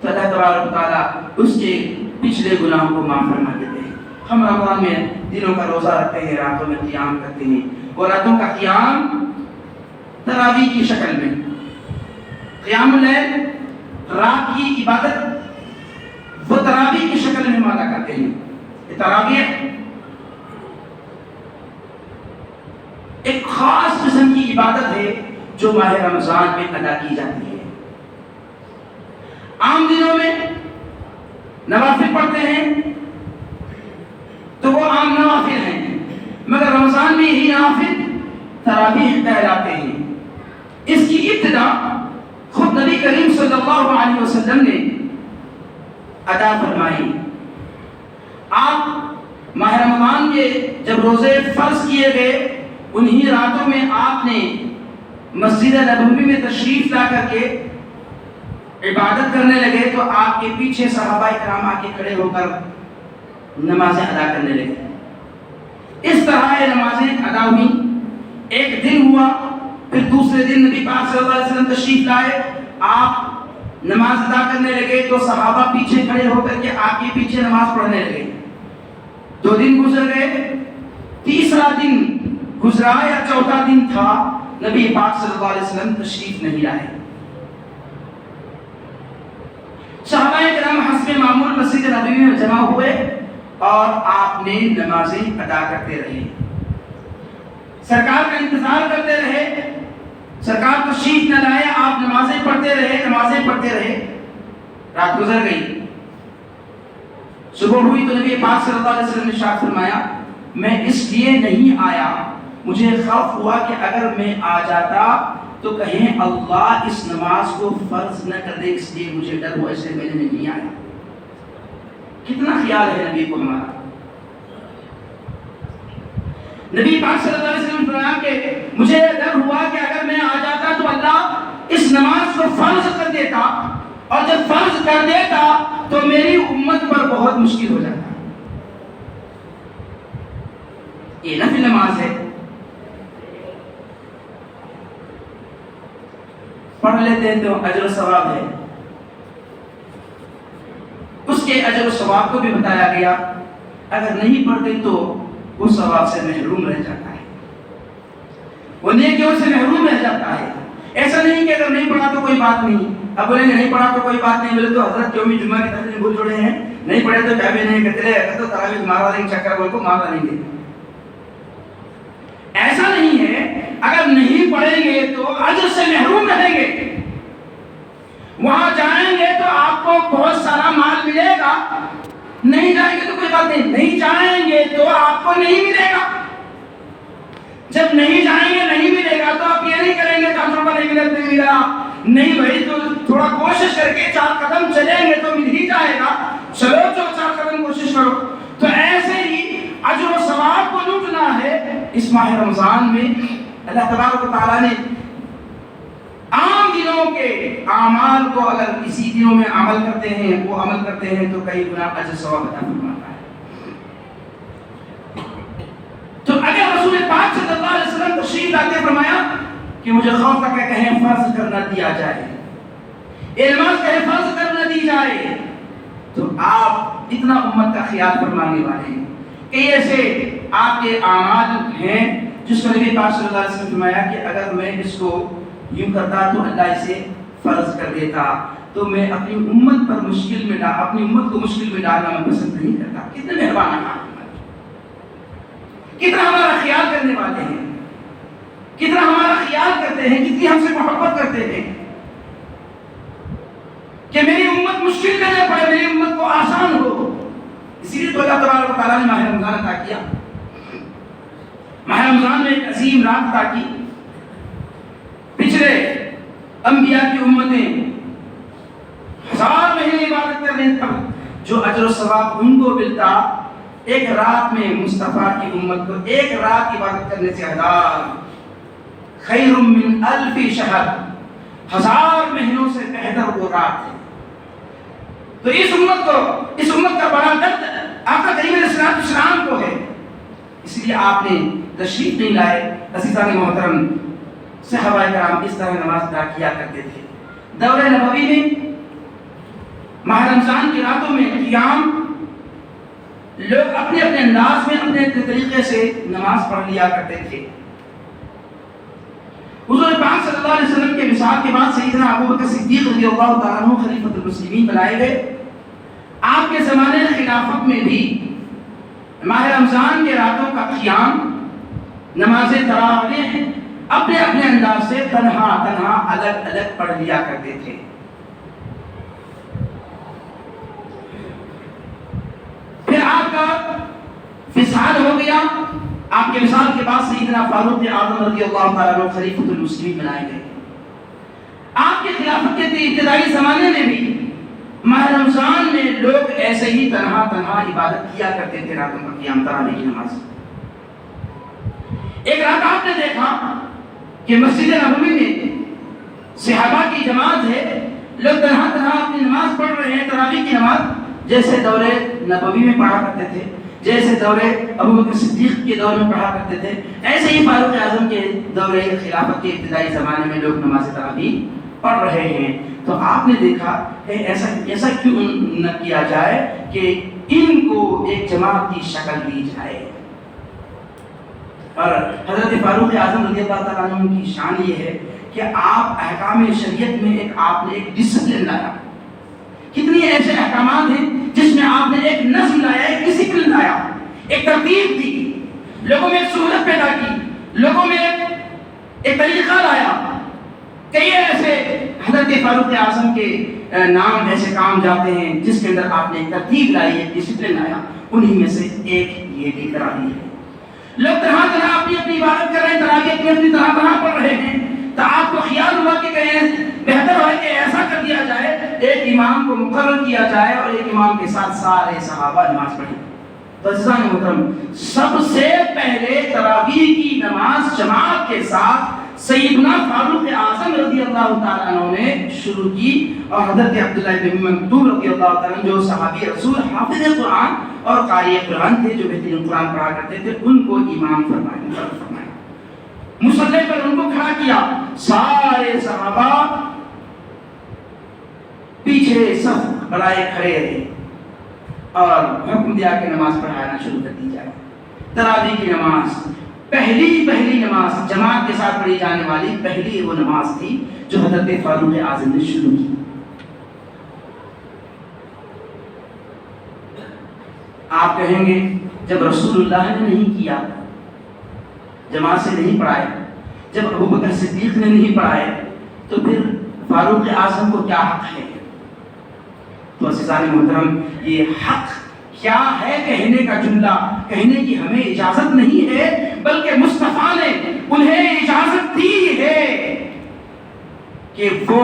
تو اللہ تبارک و تعالیٰ اس کے پچھلے گناہوں کو معاف فرما دیتے ہیں. ہم رمضان میں دنوں کا روزہ رکھتے ہیں، راتوں میں قیام کرتے ہیں، اور راتوں کا قیام تراویح کی شکل میں، قیام اللیل رات کی عبادت وہ تراویح کی شکل میں ہم ادا کرتے ہیں. تراویح ایک خاص قسم کی عبادت ہے جو ماہ رمضان میں ادا کی جاتی ہے. عام دنوں میں نوافل پڑھتے ہیں تو وہ عام نوافل ہیں، مگر رمضان میں یہی نوافل تراویح کہلاتے ہیں. اس کی ابتدا خود نبی کریم صلی اللہ علیہ وسلم نے ادا فرمائی. آپ ماہ رمضان کے جب روزے فرض کیے گئے انہی راتوں میں آپ نے مسجد نبوی میں تشریف لا کر کے عبادت کرنے لگے تو آپ کے پیچھے صحابہ کرام آ کے کھڑے ہو کر نمازیں ادا کرنے لگے. اس طرح یہ نمازیں ادا ہوئی. ایک دن ہوا، پھر دوسرے دن نبی پاک صلی اللہ علیہ وسلم تشریف لائے، آپ نماز ادا کرنے لگے تو صحابہ پیچھے کھڑے ہو کر کے آپ کے پیچھے نماز پڑھنے لگے. 2 دن گزر گئے، تیسرا دن گزرا یا چوتھا دن تھا، نبی پاک صلی اللہ علیہ وسلم تشریف نہیں لائے. صحابہ کرام حسب معمول مسجد نبوی میں جمع ہوئے اور آپ نے نمازیں ادا کرتے رہے، سرکار کا انتظار کرتے رہے. سرکار تشریف نہ لائے، آپ نمازیں پڑھتے رہے. رات گزر گئی، صبح ہوئی تو نبی پاک صلی اللہ علیہ وسلم نے ارشاد فرمایا میں اس لیے نہیں آیا، مجھے خوف ہوا کہ اگر میں آ جاتا تو کہیں اللہ اس نماز کو فرض نہ کر دے، اس لیے مجھے ڈر ہوا، اس لیے میں نے نہیں آیا. کتنا خیال ہے نبی کو ہمارا. نبی پاک صلی اللہ علیہ وسلم نے فرمایا کہ مجھے ڈر ہوا کہ اگر میں آ جاتا تو اللہ اس نماز کو فرض کر دیتا، اور جب فرض کر دیتا تو میری امت پر بہت مشکل ہو جاتا. یہ نفل نماز ہے، پڑھ لیتے ہیں تو اجر و ثواب ہے. اس کے اجر و ثواب کو بھی بتایا گیا، اگر نہیں پڑھتے تو وہ ثواب سے محروم رہ جاتا ہے، وہ نیکیوں سے محروم رہ جاتا ہے. ایسا نہیں کہ اگر نہیں پڑھا تو کوئی بات نہیں. اب بولیں گے نہیں پڑھا تو کوئی بات نہیں، بولے تو حضرت یوم جمعہ کی تحریر بول چھوڑے ہیں، نہیں پڑھے تو کیا بھی نہیں کہتے تو تراویح ماروا دیں گے، چکر بول کو ماروا دیں گے. ایسا نہیں ہے، اگر نہیں پڑھیں گے تو اجر سے محروم رہیں گے. وہاں جائیں گے تو آپ کو بہت سارا مال ملے گا، نہیں جائیں گے تو کوئی بات نہیں. نہیں جائیں گے تو آپ کو نہیں ملے گا. جب نہیں جائیں گے نہیں ملے گا تو آپ یہ نہیں کریں گے 5 روپے نہیں ملے نہیں ملا، نہیں بھائی تو تھوڑا کوشش کر کے 4 قدم چلیں گے تو مل ہی جائے گا. چلو جو 4 قدم کوشش کرو. تو ایسے ہی اجر و ثواب کو لوٹنا ہے. اس ماہ رمضان میں اللہ تبارک و تعالیٰ نے عام دنوں کے اعمال کو اگر اسی دنوں میں عمل کرتے ہیں، وہ عمل کرتے ہیں تو کئی گنا اجر ثواب عطا فرماتا ہے. تو اگر رسول پاک صلی اللہ علیہ وسلم تشریف لاتے فرمایا کہ مجھے خوف تھا کہ کہیں فرض کر نہ دیا جائے، یہ نماز کہیں فرض کر نہ دی جائے، تو آپ اتنا امت کا خیال فرمانے والے ہیں کہ ایسے آپ کے اعمال ہیں جس کو نبی پاک صلی اللہ علیہ وسلم نے فرمایا کہ اگر میں اس کو یوں کرتا تو اللہ اسے فرض کر دیتا، تو میں اپنی امت پر مشکل میں اپنی امت کو مشکل میں ڈالنا میں پسند نہیں کرتا. کتنے مہربان ہیں، کتنا ہمارا خیال کرنے والے ہیں، کتنا ہمارا خیال کرتے ہیں، کتنی ہم سے محبت کرتے ہیں کہ میری امت مشکل کرنے پڑے میری امت کو آسان ہو، اسی لیے تو اللہ تبارک و تعالیٰ نے ماہ رمضان عطا کیا. ماہ رمضان میں ایک عظیم رات عطا کی. پچھلے انبیاء کی امتیں 1000 مہینے عبادت کرنے پر جو اجر و ثواب ان کو ملتا، ایک رات میں مصطفیٰ کی امت کو ایک رات عبادت کرنے سے 1000 خیر من 1000 شہر، 1000 مہینوں سے بہتر وہ رات ہے. تو اس امت کا بڑا درد آقا کریم علیہ السلام کو ہے، اس لیے آپ نے تشریف نہیں لائے. عزیزان محترم، صحابہ کرام اس طرح نماز ادا کیا کرتے تھے. دور نبوی میں ماہ رمضان کی راتوں میں قیام لوگ اپنے اپنے انداز میں اپنے طریقے سے نماز پڑھ لیا کرتے تھے. حضور پاک صلی اللہ علیہ وسلم کے وصال کے بعد سیدنا ابوبکر صدیق رضی اللہ تعالیٰ عنہ خلیفۃ المسلمین بنائے گئے. آپ کے زمانے خلافت میں بھی ماہ رمضان کے راتوں کا قیام، نماز تراویح اپنے اپنے انداز سے تنہا الگ الگ پڑھ لیا کرتے تھے. پھر آپ کا وصال ہو گیا. آپ کے وصال کے بعد سیدنا فاروق اعظم رضی اللہ تعالیٰ عنہ خلیفۃ المسلمین بنائے گئے. آپ کی خلافت کے ابتدائی زمانے میں بھی ماہ رمضان میں لوگ ایسے ہی تنہا عبادت کیا کرتے تھے، راتوں کا قیام، تراویح کی نماز. ایک رات آپ نے دیکھا کہ مسجد نبوی میں صحابہ کی جماعت ہے، لوگ تنہا اپنی نماز پڑھ رہے ہیں، تراویح کی نماز، جیسے دور نبوی میں پڑھا کرتے تھے، جیسے دور ابوبکر صدیق کے دور میں پڑھا کرتے تھے، ایسے ہی فاروق اعظم کے دور خلافت کے ابتدائی زمانے میں لوگ نماز تراویح پڑھ رہے ہیں. تو آپ نے دیکھا کہ ایسا کیوں نہ کیا جائے کہ ان کو ایک جماعت کی شکل دی جائے. اور حضرت فاروق اعظم رضی اللہ تعالیٰ عنہ کی شان یہ ہے کہ آپ احکام شریعت میں آپ نے ایک ڈسپلن لایا. کتنی ایسے احکامات ہیں جس میں آپ نے ایک نظم لایا، ایک ڈسپلن لایا، ایک ترتیب دی، لوگوں میں ایک سہولت پیدا کی، لوگوں میں ایک طریقہ لایا. کئی ایسے حضرت فاروق اعظم کے نام ایسے کام جاتے ہیں جس کے اندر آپ نے ایک ترتیب لائی، ایک ڈسپلن لایا. انہی میں سے ایک یہ بھی تراویح ہے. لوگ طرح اپنی عبادت کر رہے ہیں، تراویح اپنی طرح پڑھ رہے ہیں. تو آپ کو خیال ہوا کہ کہیں بہتر ہے کہ ایسا کر دیا جائے، ایک امام کو مقرر کیا جائے اور ایک امام کے ساتھ سارے صحابہ نماز پڑھیں. تو عزیزان محترم، سب سے پہلے تراویح کی نماز جماعت کے ساتھ سیدنا فاروق اعظم رضی اللہ تعالیٰ عنہ نے شروع کی، اور حضرت عبداللہ بن مکتوم رضی اللہ تعالیٰ عنہ جو صحابی رسول حافظ قرآن اور قاری قرآن تھے، جو بہترین قرآن پڑھا کرتے تھے، ان کو امام فرمایا. مصلی پر ان کو کھڑا کیا، سارے صحابہ پیچھے صف بنائے کھڑے رہے اور حکم دیا کہ نماز پڑھانا شروع کر دی جائے. تراویح کی نماز پہلی نماز جماعت کے ساتھ پڑھی جانے والی پہلی وہ نماز تھی جو حضرت فاروق اعظم نے شروع کی. آپ کہیں گے جب رسول اللہ نے نہیں کیا، جماعت سے نہیں پڑھائے، جب ابوبکر صدیق نے نہیں پڑھائے، تو پھر فاروق اعظم کو کیا حق ہے؟ تو عزیزان محترم، یہ حق کیا ہے کہنے کا جملہ کہنے کی ہمیں اجازت نہیں ہے، بلکہ مصطفیٰ نے انہیں اجازت دی ہے کہ وہ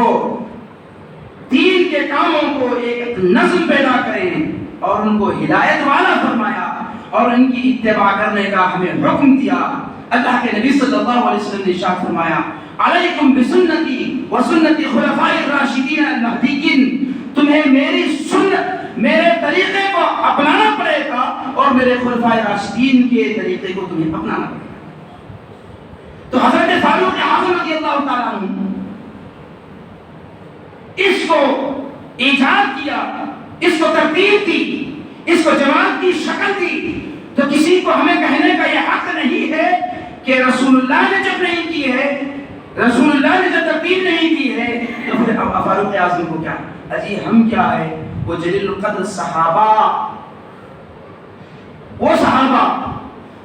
دین کے کاموں کو ایک نظم پیدا کریں اور ان کو ہدایت والا فرمایا اور ان کی اتباع کرنے کا ہمیں حکم دیا. اللہ کے نبی صلی اللہ علیہ وسلم نے ارشاد فرمایا، علیکم بسنتی وسنت خلفاء الراشدین المہدیین، تمہیں میری سنت، میرے طریقے کو اپنانا پڑے گا اور میرے خلفاء راشدین کے طریقے کو تمہیں اپنانا پڑے گا. تو حضرت فاروق اعظم رضی اللہ تعالیٰ عنہ اس کو ایجاد کیا، اس کو ترتیب دی، اس کو جماعت کی شکل دی. تو کسی کو ہمیں کہنے کا یہ حق نہیں ہے کہ رسول اللہ نے جب نہیں کی ہے، رسول اللہ نے جب ترتیب نہیں دی ہے، تو پھر فاروق اعظم کو کیا؟ اجی ہم کیا ہے؟ وہ جلیل القدر صحابہ، وہ صحابہ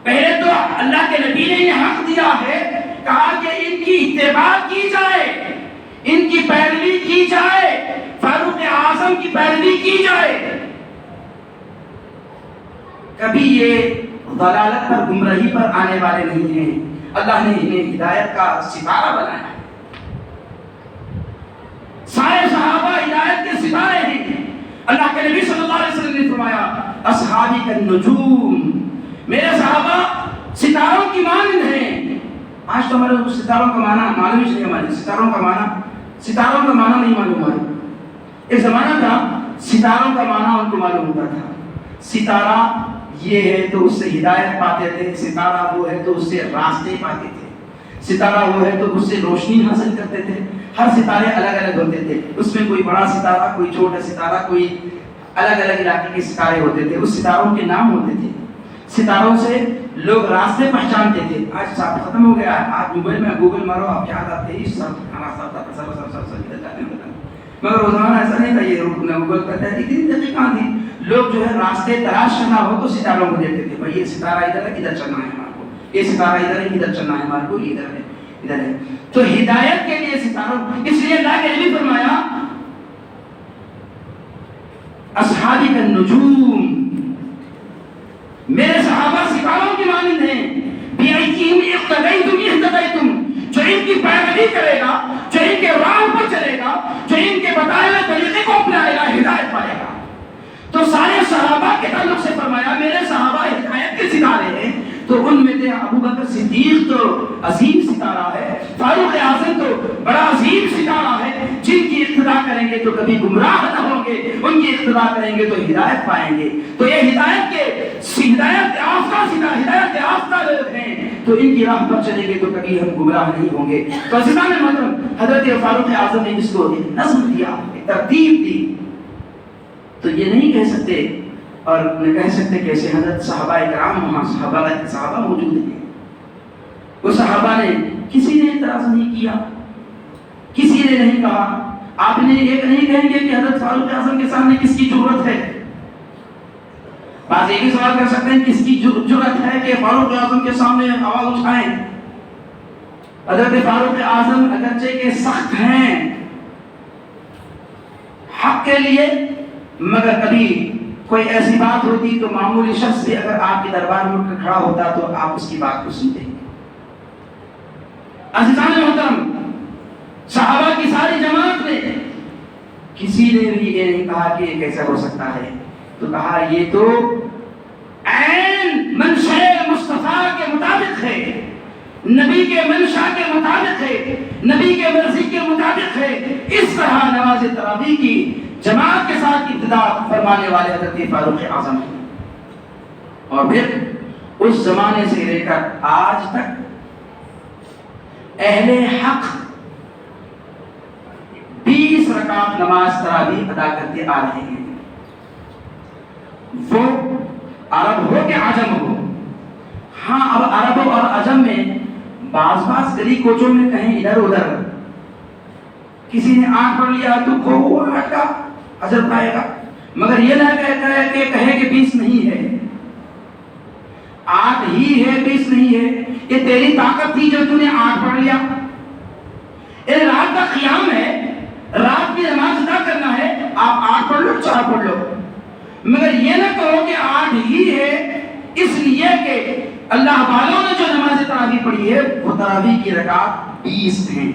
پہلے تو اللہ کے نبی نے یہ حق دیا ہے، کہا کہ ان کی اتباع کی جائے، ان کی پیروی کی جائے. فاروق اعظم اعظم کی پیروی کی جائے، کبھی یہ ضلالت پر گمراہی پر آنے والے نہیں ہیں۔ اللہ نے انہیں ہدایت کا ستارہ بنایا ہے۔ سارے صحابہ ہدایت کے ستارے ہیں۔ اللہ کے نبی صلی اللہ علیہ وسلم نے فرمایا اصحابی کالنجوم، میرے صحابہ ستاروں کی مانند ہیں۔ آج تو ہمارے ستاروں کا معنی معلوم ہی نہیں، ہمارے ستاروں کا معنی نہیں معلوم ہمارے۔ ایک زمانہ تھا ستاروں کا معنی ان کو معلوم ہوتا تھا، ستارہ یہ ہے تو اس سے ہدایت پاتے تھے، ستارہ وہ ہے تو اس سے راستے پاتے تھے، ستارہ وہ ہے تو اس سے روشنی حاصل کرتے تھے۔ ہر ستارے الگ الگ ہوتے تھے، اس میں کوئی بڑا ستارہ، کوئی چھوٹا ستارہ، کوئی الگ الگ علاقے کے ستارے ہوتے تھے، اس ستاروں کے نام ہوتے تھے۔ ستاروں سے لوگ راستے پہچانتے تھے۔ آج سب ختم ہو گیا ہے، آج موبائل میں گوگل مارو، آپ کیا آتا ہے اس سب مگر وہ زمانہ ایسا نہیں تھا، یہ گوگل کرتا ہے اتنی دقیقاں تھی۔ لوگ جو ہے راستے تلاش کرنا ہو تو ستاروں کو دیکھتے تھے، بھائی یہ ستارہ ادھر ہے، ادھر چلنا ہے ہمارے کو، یہ ستارہ ادھر ہے، ادھر چلنا ہے ہمارے کو، ادھر ہے ادھر ہے۔ تو ہدایت کے لیے ستاروں، اس لیے اللہ کے نبی فرمایا اصحابی کالنجوم، میرے صحابہ ستاروں کی مانند ہیں۔ بِأَيِّهِمْ اقْتَدَيْتُمْ اهْتَدَيْتُمْ، جو ان کی پیروی کرے گا، جو ان کے راہ پر چلے گا، جو ان کے بتائے ہوئے طریقے کو اپنائے گا، ہدایت پائے گا۔ تو سارے صحابہ کے تعلق سے فرمایا میرے صحابہ ہدایت کے ستارے ہیں۔ تو ان میں سے ابو بکر صدیق تو عظیم ستارہ ہے، فاروق اعظم تو بڑا عظیم ستارہ ہے، جن کی اقتداء کریں گے تو کبھی گمراہ نہ ہوں گے، ان کی اقتداء کریں گے تو ہدایت پائیں گے۔ تو یہ ہدایت یافتہ لوگ ہیں، تو ان کی راہ پر چلیں گے تو کبھی ہم گمراہ نہیں ہوں گے۔ تو عزیزان محترم، حضرت فاروق اعظم نے اس کو ایک نظم دیا، ایک ترتیب دی۔ تو یہ نہیں کہہ سکتے اور نہ کہہ سکتے کہ ایسے حضرت صحابہ کرام وہاں صحابہ موجود ہیں، وہ صحابہ نے کسی نے اعتراض نہیں کیا، کسی نے نہیں کہا۔ آپ نے ایک نہیں کہیں گے کہ حضرت فاروق اعظم کے سامنے کس کی جرأت ہے۔ بعض یہ بھی سوال کر سکتے ہیں کس کی جرأت ہے کہ فاروق اعظم کے سامنے آواز اٹھائیں۔ حضرت فاروق اعظم اگرچہ کے سخت ہیں حق کے لیے، مگر کبھی کوئی ایسی بات ہوتی تو معمولی شخص بھی اگر آپ کے دربار میں اٹھ کر کھڑا ہوتا تو آپ اس کی بات کو سنتے ہیں۔ عزیزان محترم، صحابہ کی ساری جماعت میں کسی نے بھی یہ نہیں کہا کہ یہ کیسا ہو سکتا ہے، تو کہا یہ تو عین منشاء مصطفیٰ کے مطابق ہے، نبی کے منشا کے مطابق ہے، نبی کے مرضی کے مطابق ہے۔ اس طرح نماز تراویح کی جماعت کے ساتھ ابتدا فرمانے والے حضرت فاروق اعظم ہیں۔ اور پھر اس زمانے سے لے کر آج تک اہل حق 20 رکعت نماز تراویح ادا کرتے آ رہے ہیں، وہ عرب ہو کہ عجم ہو۔ ہاں، اب عرب اور عجم میں بعض گلی کوچوں میں کہیں ادھر ادھر کسی نے 8 پڑھ لیا تو وہ 8 کا اجر پائے گا، مگر یہ نہ کہے کہ 20 نہیں ہے، 8 ہی ہے، 20 نہیں ہے۔ یہ تیری طاقت تھی جو تو نے 8 پڑھ لیا۔ یہ رات کا قیام ہے، رات کی نماز ادا کرنا ہے، آپ 8 پڑھ لو، 4 پڑھ لو، مگر یہ نہ کہو کہ 8 ہی ہے اس لیے کہ اللہ والوں نے جو نماز تراویح پڑھی ہے وہ تراویح کی رکعت 20 ہیں۔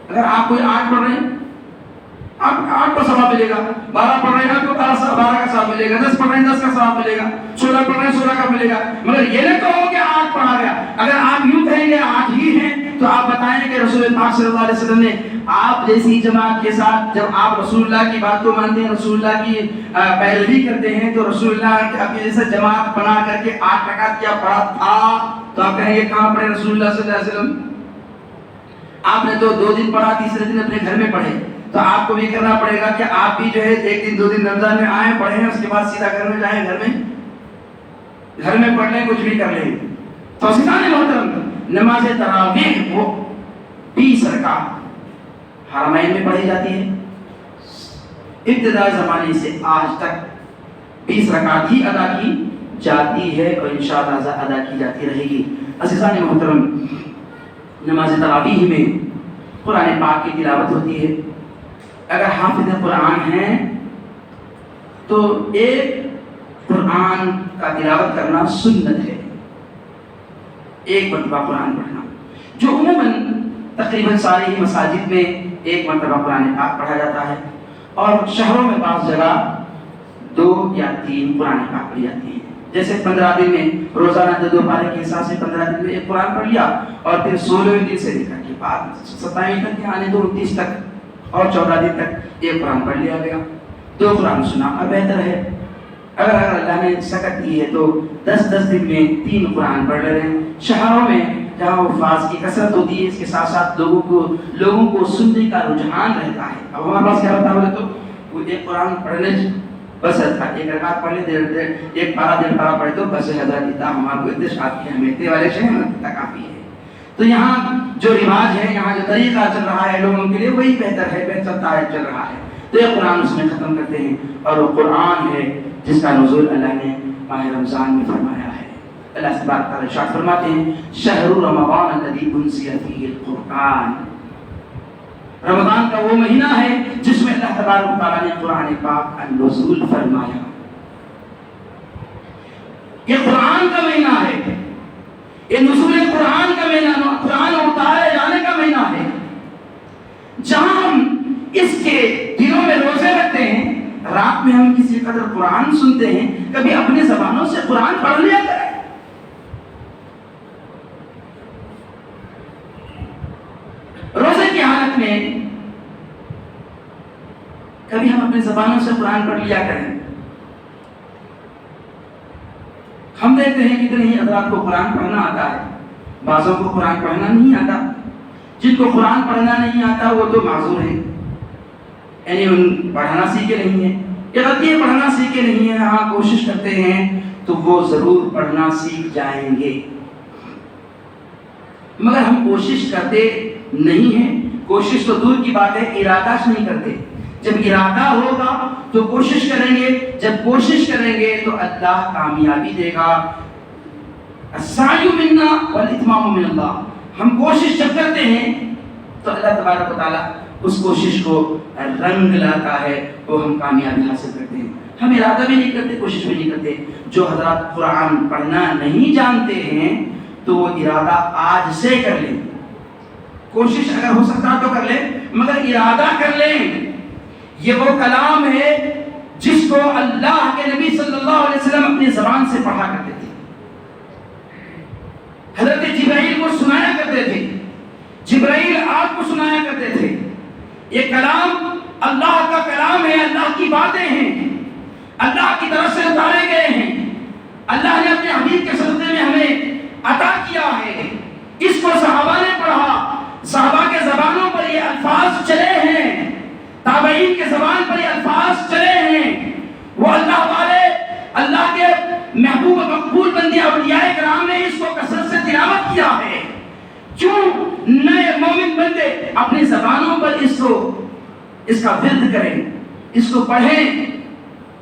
اگر آپ کوئی 8 پڑھ رہے ہیں، آپ 8 کا ثواب ملے گا، 12 پڑھ رہے ہیں آپ کو 12 کا ثواب ملے گا، 10 پڑھ رہے ہیں 10 کا ثواب ملے گا، 16 پڑھ رہے ہیں 16 کا ملے گا، مگر یہ نہ کہو کہ 8 پڑھا گیا۔ اگر آپ یوں کہیں گے 8 ہی ہیں تو آپ بتائیں کہ رسول پاک صلی اللہ علیہ وسلم نے آپ جیسی جماعت کے ساتھ جب آپ رسول اللہ کی بات کو مانتے ہیں، رسول اللہ کی پیروی کرتے ہیں، تو رسول اللہ آپ جیسا جماعت بنا کر کے 8 رکعت کیا پڑھا تھا تو آپ کہیں گے کہاں پڑھے رسول اللہ صلی اللہ علیہ وسلم؟ آپ نے تو 2 دن پڑھا، تیسرے دن اپنے گھر میں پڑھے، تو آپ کو بھی کرنا پڑے گا کہ آپ بھی جو ہے 1 دن 2 دن رمضان میں آئیں پڑھیں، اس کے بعد سیدھا گھر میں جائیں، گھر میں پڑھ لیں، کچھ بھی کر لیں۔ تو عزیزان محترم، نماز تراویح وہ 20 رکعت حرمین میں پڑھی جاتی ہے، ابتدائی زمانے سے آج تک 20 رکعت ہی ادا کی جاتی ہے اور انشاءاللہ ادا کی جاتی رہے گی۔ عزیزان محترم، نماز تراویح میں قرآن پاک کی تلاوت ہوتی ہے، اگر حافظ قرآن ہیں تو ایک قرآن کا تلاوت کرنا سنت ہے، ایک مرتبہ قرآن پڑھنا، جو عموماً تقریباً ساری مساجد میں ایک مرتبہ قرآن پاک پڑھا جاتا ہے، اور شہروں میں بعض جگہ 2 یا 3 قرآن پاک پڑھی جاتی ہیں۔ جیسے 15 دن میں روزانہ 2 پارے کے حساب سے 15 دن میں ایک قرآن پڑھ لیا، اور پھر 16ویں دن سے لے کر کے بعد 27ویں تک کے آنے 29 تک اور 14 دن تک ایک قرآن پڑھ لیا گیا۔ 2 قرآن سنا بہتر ہے۔ اگر اللہ نے سکت کی ہے تو 10 دن میں 3 قرآن پڑھ رہے ہیں۔ شہروں میں جہاں الفاظ کی کثرت ہوتی ہے، اس کے ساتھ ساتھ لوگوں کو سننے کا رجحان رہتا ہے۔ اب ہمارے پاس کیا ہوتا ہے بولے تو وہ ایک قرآن پڑھنے بس تھا، ایک رکعت پڑھ لے، ایک پارا 1.5 پارا پڑھے تو بس حضرت اتنا ہمارے کو اتشاف کی ہمیں اتنے والے شہر میں کافی ہے۔ تو یہاں جو رواج ہے، یہاں جو طریقہ چل رہا ہے لوگوں کے لیے، وہی بہتر ہے، بہتر ہے چل رہا ہے۔ تو یہ قرآن اس میں ختم کرتے ہیں، اور وہ قرآن ہے جس کا نزول اللہ نے ماہ رمضان میں فرمایا ہے۔ اللہ تبارک تعالیٰ ارشاد فرماتے ہیں شہر رمضان الذی انزل فیہ القرآن، رمضان کا وہ مہینہ ہے جس میں اللہ تبارک تعالیٰ نے قرآن پاک کا نزول فرمایا۔ یہ قرآن کا مہینہ ہے، یہ نزول قرآن کا مہینہ، قرآن اتارے جانے کا مہینہ ہے، جہاں ہم اس کے دنوں میں روزے رکھتے ہیں، رات میں ہم کسی قدر قرآن سنتے ہیں، کبھی اپنی زبانوں سے قرآن پڑھ لیا کریں۔ روزے کی حالت میں کبھی ہم اپنی زبانوں سے قرآن پڑھ لیا کریں۔ ہم دیکھتے ہیں کتنے ہی حضرات کو قرآن پڑھنا آتا ہے، بعضوں کو قرآن پڑھنا نہیں آتا۔ جن کو قرآن پڑھنا نہیں آتا وہ تو معذور ہیں، یعنی ان پڑھنا سیکھے نہیں ہیں، یہ غلطی ہے پڑھنا سیکھے نہیں ہیں۔ ہاں کوشش کرتے ہیں تو وہ ضرور پڑھنا سیکھ جائیں گے، مگر ہم کوشش کرتے نہیں ہیں۔ کوشش تو دور کی بات ہے، ارادہ نہیں کرتے۔ جب ارادہ ہوگا تو کوشش کریں گے، جب کوشش کریں گے تو اللہ کامیابی دے گا۔ السعی منا والاتمام من اللہ، ہم کوشش جب کرتے ہیں تو اللہ تبارک و تعالیٰ اس کوشش کو رنگ لاتا ہے، وہ ہم کامیابی حاصل کرتے ہیں۔ ہم ارادہ بھی نہیں کرتے، کوشش بھی نہیں کرتے۔ جو حضرات قرآن پڑھنا نہیں جانتے ہیں تو وہ ارادہ آج سے کر لیں، کوشش اگر ہو سکتا تو کر لیں، مگر ارادہ کر لیں۔ یہ وہ کلام ہے جس کو اللہ کے نبی صلی اللہ علیہ وسلم اپنی زبان سے پڑھا کرتے تھے، حضرت جبرائیل کو سنایا کرتے تھے، جبرائیل آپ کو سنایا کرتے تھے۔ یہ کلام اللہ کا کلام ہے، اللہ کی باتیں ہیں، اللہ کی طرف سے اتارے گئے ہیں، اللہ نے اپنے حبیب کے صدقے میں ہمیں عطا کیا ہے۔ اس کو صحابہ نے پڑھا، صحابہ کے زبانوں پر یہ الفاظ چلے ہیں، تابعین کے زبان پر یہ الفاظ چلے ہیں۔ وہ اللہ والے، اللہ کے محبوب مقبول بندے اولیاء کرام نے اس کو کثرت سے تلاوت کیا ہے۔ کیوں نئے مومن بندے اپنی زبانوں پر اس کا ورد کریں، اس کو پڑھیں؟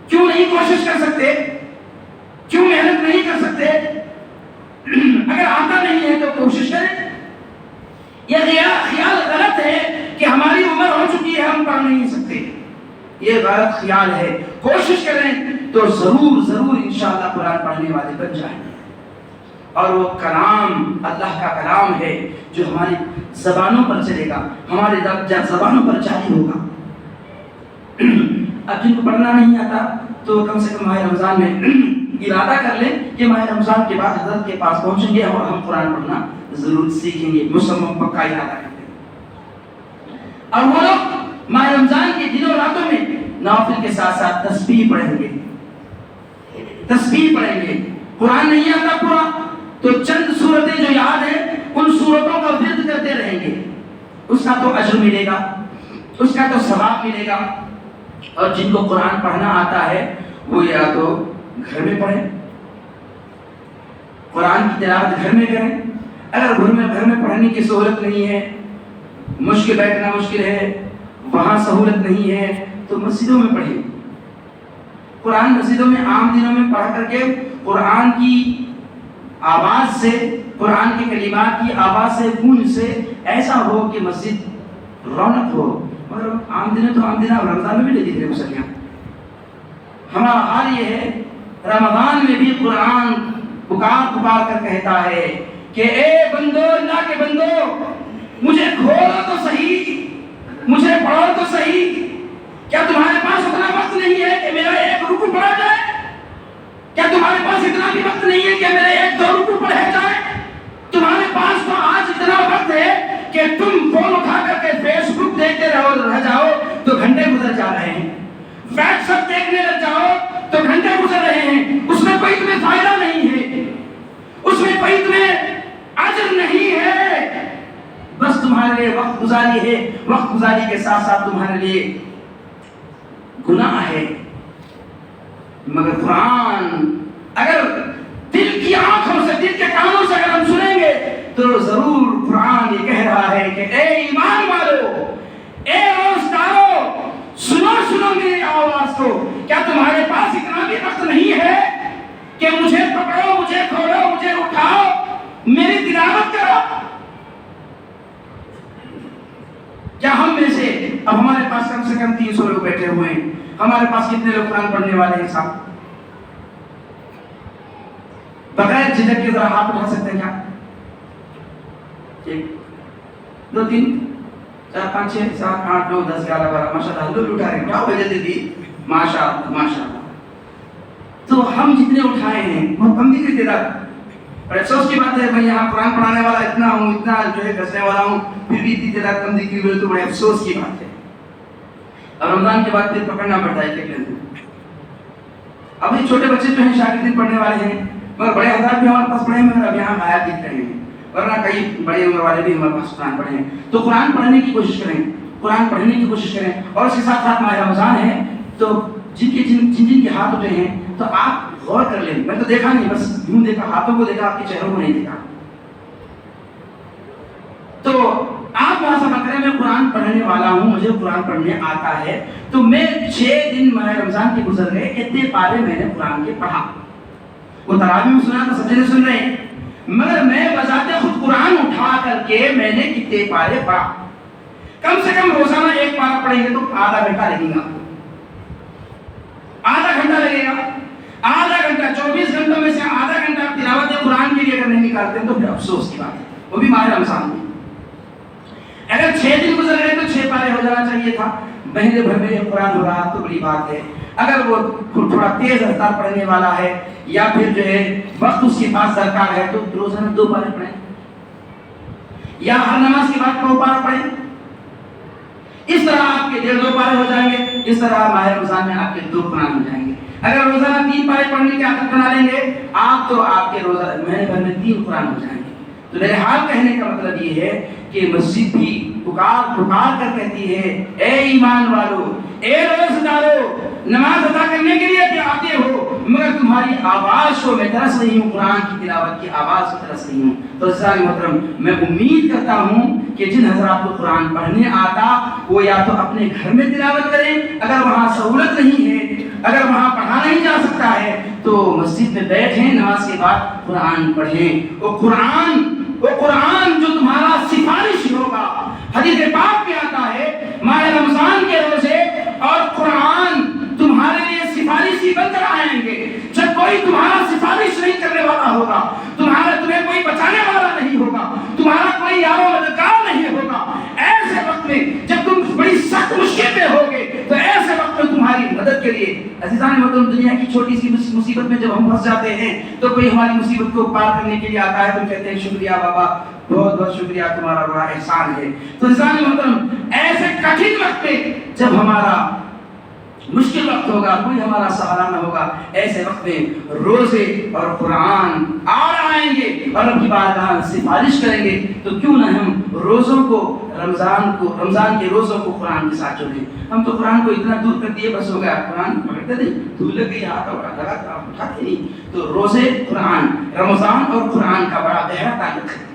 کیوں نہیں کوشش کر سکتے؟ کیوں محنت نہیں کر سکتے؟ اگر آتا نہیں ہے تو کوشش کریں۔ یہ خیال غلط ہے کہ ہماری عمر ہو چکی ہے ہم پڑھ نہیں سکتے، یہ غلط خیال ہے۔ کوشش کریں تو ضرور انشاءاللہ قرآن پڑھنے والے بن جائیں گے، اور وہ کلام اللہ کا کلام ہے جو ہماری زبانوں پر چلے گا، ہمارے زبانوں پر جاری ہوگا۔ اب جن کو پڑھنا نہیں آتا تو کم سے کم ماہ رمضان میں ارادہ کر لیں کہ ماہ رمضان کے بعد حضرت کے پاس پہنچیں گے اور ہم قرآن پڑھنا ضرور سیکھیں گے، مسلم پکا ارادہ کرتے ہیں۔ اور وہ لوگ ماہ رمضان کے دنوں راتوں میں نوافل کے ساتھ ساتھ تسبیح پڑھیں گے، تسبیح پڑھیں گے۔ قرآن نہیں آتا پورا تو چند سورتیں جو یاد ہیں ان سورتوں کا ورد کرتے رہیں گے، اس کا تو اجر ملے گا، اس کا تو ثواب ملے گا۔ اور جن کو قرآن پڑھنا آتا ہے وہ یا تو گھر میں پڑھیں، قرآن کی تلاوت گھر میں کریں۔ اگر گھر میں پڑھنے کی سہولت نہیں ہے، مشکل بیٹھنا مشکل ہے، وہاں سہولت نہیں ہے تو مسجدوں میں پڑھیں۔ قرآن مسجدوں میں عام دنوں میں پڑھ کر کے قرآن کی آواز سے، قرآن کے کلمات کی آواز سے، گونج سے ایسا ہو کہ مسجد رونق ہو، مگر عام دن تو عام دن اب رمضان میں بھی نہیں دکھ رہے مسلیاں. ہمارا حال یہ ہے رمضان میں بھی قرآن پکار پکار کر کہتا ہے کہ اے بندو، اللہ کے بندو، مجھے کھولو تو صحیح، مجھے پڑھو تو صحیح. کیا تمہارے پاس اتنا وقت نہیں ہے کہ میرا ایک رکوع پڑھا جائے؟ کیا تمہارے پاس اتنا بھی وقت نہیں ہے کہ میرے ایک دو رکوع پڑھے جائے؟ تمہارے پاس تو آج اتنا وقت ہے کہ تم فون اٹھا کر کے فیس بک دیکھتے رہ جاؤ تو گھنٹے گزر جا رہے ہیں، واٹس ایپ دیکھنے لگ جاؤ تو گھنٹے گزر رہے ہیں. اس میں کوئی تمہیں فائدہ نہیں ہے، اس میں کوئی تمہیں اجر نہیں ہے، بس تمہارے لیے وقت گزاری ہے. وقت گزاری کے ساتھ ساتھ تمہارے لیے گناہ ہے. مگر قرآن اگر دل کی آنکھوں سے، دل کے کانوں سے اگر ہم سنیں گے تو ضرور قرآن یہ کہہ رہا ہے کہ اے ایمان والو، اے روزدارو، سنو میری آواز کو. کیا تمہارے پاس اتنا بھی وقت نہیں ہے کہ مجھے پکڑو، مجھے کھولو، مجھے اٹھاؤ، میری تلاوت کرو؟ کیا ہم میں سے اب ہمارے پاس کم سے کم 300 لوگ بیٹھے ہوئے ہیں، ہمارے پاس کتنے لوگ قرآن پڑھنے والے ہیں صاحب؟ بغیر جھجک کے ذرا ہاتھ اٹھا سکتے ہیں کیا؟ 1 2 3 4 5 6 7 8 9 10 11 12 ماشاءاللہ لوگ اٹھا رہے ہیں. کیا وجہ دی؟ ماشاءاللہ ماشاءاللہ. تو ہم جتنے اٹھائے ہیں وہ کم نہیں کرتے تھا. اور افسوس کی بات ہے میں یہاں قرآن پڑھانے والا اتنا ہوں، اتنا جو ہے گھسنے والا ہوں، پھر بھی اتنی تعداد کم دکھی ہوئی تو بڑے افسوس کی بات ہے. اور رمضان کے بعد پھر پکڑنا پڑتا ہے کہ اب یہ چھوٹے بچے جو ہیں شاگردین پڑھنے والے ہیں، مگر بڑے حضرات بھی ہمارے پاس پڑھے ہیں، مگر اب یہاں غائب دکھ رہے ہیں، ورنہ کئی بڑے عمر والے بھی ہمارے پاس قرآن پڑھے ہیں. تو قرآن پڑھنے کی کوشش کریں، قرآن پڑھنے کی کوشش کریں. اور اس کے ساتھ ساتھ ماہ رمضان ہے تو جن کے ہاتھ اٹھے ہیں تو آپ غور کر لیں. میں تو دیکھا نہیں، بس یوں دیکھا، ہاتھوں کو دیکھا، آپ کے چہروں کو نہیں دیکھا. تو آپ وہاں سمجھ کریں میں قرآن پڑھنے والا ہوں، مجھے قرآن پڑھنے آتا ہے. تو میں 6 دن ماہ رمضان کے گزر گئے، اتنے پارے میں نے قرآن کے پڑھا. وہ تراویح میں سنا تو سجدے سن رہے ہیں، مگر میں بذات خود قرآن اٹھا کر کے میں نے کتنے پارے پڑھا. کم سے کم روزانہ 1 پارا پڑھیں گے تو آدھا گھنٹہ لگے گا، آدھا گھنٹہ لگے گا. آدھا گھنٹہ 24 گھنٹوں میں سے آدھا گھنٹہ تلاوت قرآن کے لیے اگر نہیں نکالتے تو پھر افسوس کی بات ہے، وہ بھی ماہ رمضان میں. اگر 6 دن گزر گئے تو 6 پارے ہو جانا چاہیے تھا. مہینے بھر میں قرآن ہو رہا تو بڑی بات ہے. اگر وہ تھوڑا تیز رفتار پڑھنے والا ہے یا پھر جو ہے وقت اس کے پاس درکار ہے تو روزانہ 2 پارے پڑھیں، یا ہر نماز کے بعد 2 پارے پڑھیں. اس طرح آپ کے 1.5 پارے ہو جائیں گے. اس طرح ماہ رمضان میں آپ کے 2 قرآن ہو جائیں گے. اگر روزانہ 3 پارے پڑھنے کی عادت بنا لیں گے آپ تو آپ کے روزہ مہینے بھر میں 3 قرآن ہو جائیں گے. تو میرے حال کہنے کا مطلب یہ ہے کہ مسجد بھی پکار کر کہتی ہے اے ایمان والو، اے روزدارو، نماز ادا کرنے کے لیے آتے ہو مگر تمہاری آواز کو میں ترس رہی ہوں، قرآن کی تلاوت کی آواز کو ترس رہی ہوں. تو عزیزان محترم، میں امید کرتا ہوں کہ جن حضرات کو قرآن پڑھنے آتا وہ یا تو اپنے گھر میں تلاوت کریں، اگر وہاں سہولت نہیں ہے، اگر وہاں پڑھا نہیں جا سکتا ہے تو مسجد میں بیٹھیں، نماز کے بعد قرآن پڑھیں. وہ قرآن جو تمہارا سفارش ہوگا. حدیث پاک میں آتا ہے ماہ رمضان کے روزے اور قرآن تمہارے لیے سفارشی بن کر آئیں گے. جب کوئی تمہارا سفارش نہیں کرنے والا ہوگا، تمہیں کوئی بچانے والا نہیں ہوگا، تمہارا کوئی یار و مددگار نہیں ہوگا، ایسے وقت میں جب تم بڑی سخت مشکل میں ہوگے تو ایسے وقت میں تمہاری مدد کے لیے عزیزان محترم دنیا کی چھوٹی سی مصیبت میں جب ہم پھنس جاتے ہیں تو کوئی ہماری مصیبت کو پار کرنے کے لیے آتا ہے تو کہتے ہیں شکریہ بابا، بہت بہت شکریہ، تمہارا بڑا احسان ہے. تو عزیزان محترم ایسے کٹھن وقت میں جب ہمارا مشکل وقت ہوگا، کوئی ہمارا سہارا نہ ہوگا، ایسے وقت میں روزے اور قرآن آئیں گے اور رب کی بارگاہ میں سفارش کریں گے. تو کیوں نہ ہم روزوں کو رمضان کے روزوں کو قرآن کے ساتھ جوڑیں. ہم تو قرآن کو اتنا دور کر دیے بس ہو گیا، قرآن پکڑتے نہیں، دھول لگ گئی ہاتھ اور لگا کر آپ اٹھاتے نہیں. تو روزے قرآن، رمضان اور قرآن کا بڑا گہرا تعلق ہے،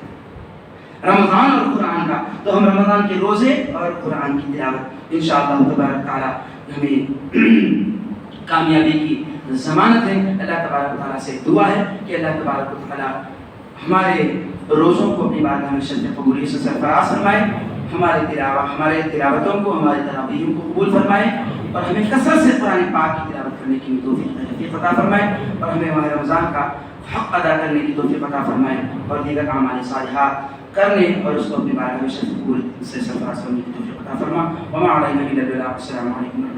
رمضان اور قرآن کا. تو ہم رمضان کے روزے اور قرآن کی تلاوت انشاءاللہ تبارک تعالی ہمیں کامیابی کی ضمانت ہے. اللہ تبارک تعالیٰ سے دعا ہے کہ اللہ تبارک تعالیٰ ہمارے روزوں کو اپنی بارگاہ میں شرط قبولیت سے سرفراز فرمائے. ہمارے تلاوتوں کو، ہمارے تراویحوں کو قبول فرمائے اور ہمیں کثرت سے قرآن پاک کی تلاوت کرنے کی توفیق عطا فرمائے اور ہمیں ماہ رمضان کا حق ادا کرنے کی توفیق عطا فرمائے اور دیگر اعمال صالحات کرنے اور اس کو اپنی بارگاہ میں قبول سے سرفراز کرنے کی توفیق عطا فرما. وما علینا الا البلاغ. السلام علیکم.